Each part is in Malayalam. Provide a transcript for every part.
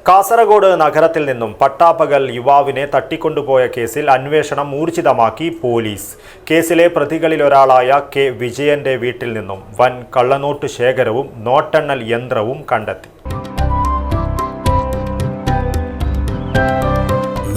കാസർഗോഡ് നഗരത്തിൽ നിന്നും പട്ടാപ്പകൽ യുവാവിനെ തട്ടിക്കൊണ്ടുപോയ കേസിൽ അന്വേഷണം ഊർജിതമാക്കി പോലീസ്. കേസിലെ പ്രതികളിലൊരാളായ കെ വിജയന്റെ വീട്ടിൽ നിന്നും വൻ കള്ളനോട്ട് ശേഖരവും നോട്ടെണ്ണൽ യന്ത്രവും കണ്ടെത്തി.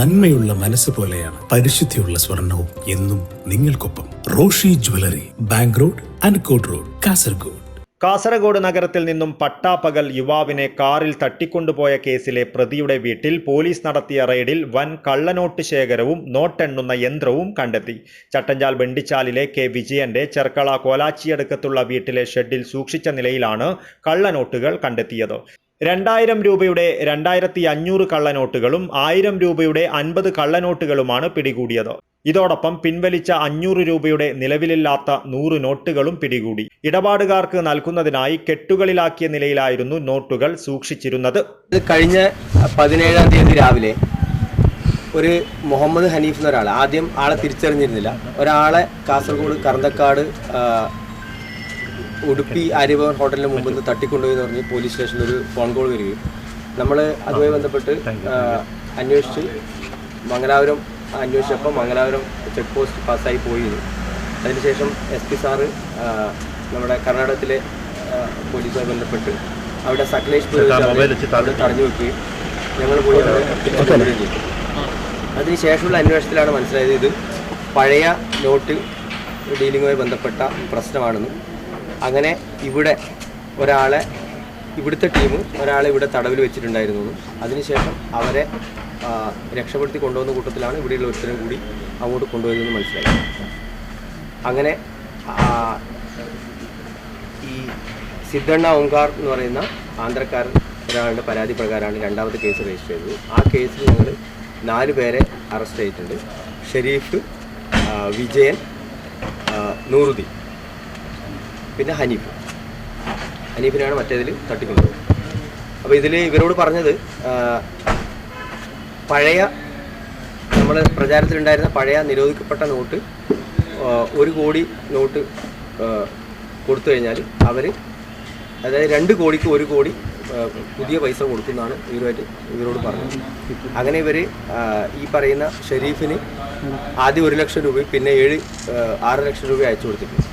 നന്മയുള്ള മനസ്സ് പോലെയാണ് പരിശുദ്ധിയുള്ള സ്വർണവും എന്നും നിങ്ങൾക്കൊപ്പം. Roshy jewellery, bank road, അൻകോട്ട് road, Kasaragod. Kasaragod നഗരത്തിൽ നിന്നും പട്ടാപ്പകൽ യുവാവിനെ കാറിൽ തട്ടിക്കൊണ്ടുപോയ കേസിലെ പ്രതിയുടെ വീട്ടിൽ പോലീസ് നടത്തിയ റെയ്ഡിൽ വൻ കള്ളനോട്ട് ശേഖരവും നോട്ടെണ്ണുന്ന യന്ത്രവും കണ്ടെത്തി. ചട്ടഞ്ചാൽ വെണ്ടിച്ചാലിലെ കെ വിജയന്റെ ചെർക്കള കോലാച്ചിയടുക്കത്തുള്ള വീട്ടിലെ ഷെഡിൽ സൂക്ഷിച്ച നിലയിലാണ് കള്ളനോട്ടുകൾ കണ്ടെത്തിയത്. 2000 രൂപയുടെ 2500 കള്ളനോട്ടുകളും 1000 രൂപയുടെ 50 കള്ളനോട്ടുകളുമാണ് പിടികൂടിയത്. ഇതോടൊപ്പം പിൻവലിച്ച 500 രൂപയുടെ നിലവിലില്ലാത്ത 100 നോട്ടുകളും പിടികൂടി. ഇടപാടുകാർക്ക് നൽകുന്നതിനായി കെട്ടുകളിലാക്കിയ നിലയിലായിരുന്നു നോട്ടുകൾ സൂക്ഷിച്ചിരുന്നത്. കഴിഞ്ഞ 17-ാം തീയതി രാവിലെ ഒരു മുഹമ്മദ് ഹനീഫ് എന്നൊരാൾ, ആദ്യം ആളെ തിരിച്ചറിഞ്ഞിരുന്നില്ല, ഒരാളെ കാസർഗോഡ് കറന്തക്കാട് ഉടുപ്പി ആര്യഭവൻ ഹോട്ടലിന് മുമ്പ് നിന്ന് തട്ടിക്കൊണ്ടുപോയി എന്ന് പറഞ്ഞ് പോലീസ് സ്റ്റേഷനിൽ ഒരു ഫോൺ കോൾ വരികയും നമ്മൾ അതുമായി ബന്ധപ്പെട്ട് അന്വേഷിച്ച് മംഗലാപുരം അന്വേഷിച്ചപ്പോൾ മംഗലാപുരം ചെക്ക് പോസ്റ്റ് പാസ്സായി പോയിരുന്നു. അതിനുശേഷം SP സാറ് നമ്മുടെ കർണാടകത്തിലെ പോലീസുമായി ബന്ധപ്പെട്ട് അവിടെ സക്ലേഷ് തടഞ്ഞു വെക്കുകയും ഞങ്ങൾ പോയി കൊണ്ടുവരികയും ചെയ്തു. അതിനുശേഷമുള്ള അന്വേഷണത്തിലാണ് മനസ്സിലായത് ഇത് പഴയ നോട്ട് ഡീലിങ്ങുമായി ബന്ധപ്പെട്ട പ്രശ്നമാണെന്നും അങ്ങനെ ഇവിടെ ഒരാളെ, ഇവിടുത്തെ ടീം ഒരാളെ ഇവിടെ തടവിൽ വെച്ചിട്ടുണ്ടായിരുന്നു. അതിനുശേഷം അവരെ രക്ഷപ്പെടുത്തി കൊണ്ടുവന്ന കൂട്ടത്തിലാണ് ഇവിടെയുള്ള ഒരുത്തരം കൂടി അങ്ങോട്ട് കൊണ്ടുപോയതെന്ന് മനസ്സിലായി. അങ്ങനെ ഈ സിദ്ധണ്ണ ഓങ്കാർ എന്ന് പറയുന്ന ആന്ധ്രക്കാരൻ ഒരാളുടെ പരാതി പ്രകാരമാണ് രണ്ടാമത്തെ കേസ് രജിസ്റ്റർ ചെയ്തത്. ആ കേസിൽ ഞങ്ങൾ 4 പേരെ അറസ്റ്റ് ചെയ്തിട്ടുണ്ട്. ഷെരീഫ്, വിജയൻ, നൂറുദ്ദീൻ, പിന്നെ ഹനീഫിനാണ് മറ്റേതിൽ തട്ടിക്കൊണ്ടുപോയത്. അപ്പോൾ ഇതിൽ ഇവരോട് പറഞ്ഞത് പഴയ നമ്മൾ പ്രചാരത്തിലുണ്ടായിരുന്ന പഴയ നിരോധിക്കപ്പെട്ട നോട്ട് 1 കോടി നോട്ട് കൊടുത്തു കഴിഞ്ഞാൽ അവർ, അതായത് 2 കോടിക്ക് 1 കോടി പുതിയ പൈസ കൊടുക്കുന്നതാണ് ഇവരോട് പറഞ്ഞത്. അങ്ങനെ ഇവർ ഈ പറയുന്ന ഷെരീഫിന് ആദ്യം 1 ലക്ഷം രൂപയും പിന്നെ 6 ലക്ഷം രൂപ അയച്ചു കൊടുത്തിട്ടുണ്ട്.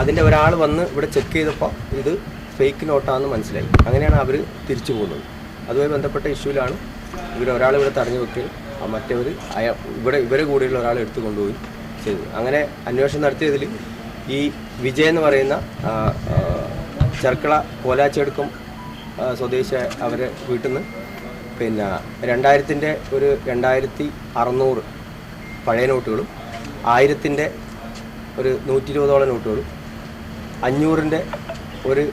അതിൻ്റെ ഒരാൾ വന്ന് ഇവിടെ ചെക്ക് ചെയ്തപ്പോൾ ഇത് ഫേക്ക് നോട്ടാണെന്ന് മനസ്സിലായി. അങ്ങനെയാണ് അവർ തിരിച്ചു പോകുന്നത്. അതുമായി ബന്ധപ്പെട്ട ഇഷ്യൂവിലാണ് ഒരാൾ ഇവിടെ തടഞ്ഞു വെക്കുകയും മറ്റവർ ഇവരെ കൂടെയുള്ള ഒരാളെ എടുത്തു കൊണ്ടുപോയി ചെയ്തത്. അങ്ങനെ അന്വേഷണം നടത്തിയതിൽ ഈ വിജയ് എന്ന് പറയുന്ന ചെർക്കള കോലാച്ചിയടുക്കം സ്വദേശി അവരെ വീട്ടിൽ നിന്ന് പിന്നെ 2000-ൻ്റെ ഒരു 2600 പഴയ നോട്ടുകളും 1000-ൻ്റെ ഒരു 120ഓളം നോട്ടുകളും 500-ൻ്റെ ഒരു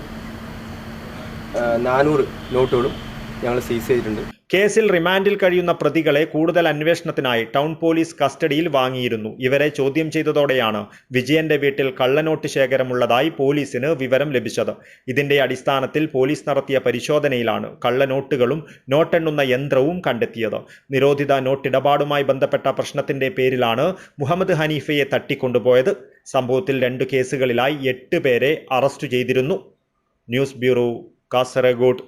400 നോട്ടുകളും ഞങ്ങൾ സീസ് ചെയ്തിട്ടുണ്ട്. കേസിൽ റിമാൻഡിൽ കഴിയുന്ന പ്രതികളെ കൂടുതൽ അന്വേഷണത്തിനായി ടൗൺ പോലീസ് കസ്റ്റഡിയിൽ വാങ്ങിയിരുന്നു. ഇവരെ ചോദ്യം ചെയ്തതോടെയാണ് വിജയന്റെ വീട്ടിൽ കള്ളനോട്ട് ശേഖരമുള്ളതായി പോലീസിന് വിവരം ലഭിച്ചത്. ഇതിന്റെ അടിസ്ഥാനത്തിൽ പോലീസ് നടത്തിയ പരിശോധനയിലാണ് കള്ളനോട്ടുകളും നോട്ടെണ്ണുന്ന യന്ത്രവും കണ്ടെത്തിയത്. നിരോധിത നോട്ടിടപാടുമായി ബന്ധപ്പെട്ട പ്രശ്നത്തിന്റെ പേരിലാണ് മുഹമ്മദ് ഹനീഫയെ തട്ടിക്കൊണ്ടുപോയത്. സംഭവത്തിൽ 2 കേസുകളിലായി 8 പേരെ അറസ്റ്റ് ചെയ്തിരുന്നു. News bureau, Kasaragod.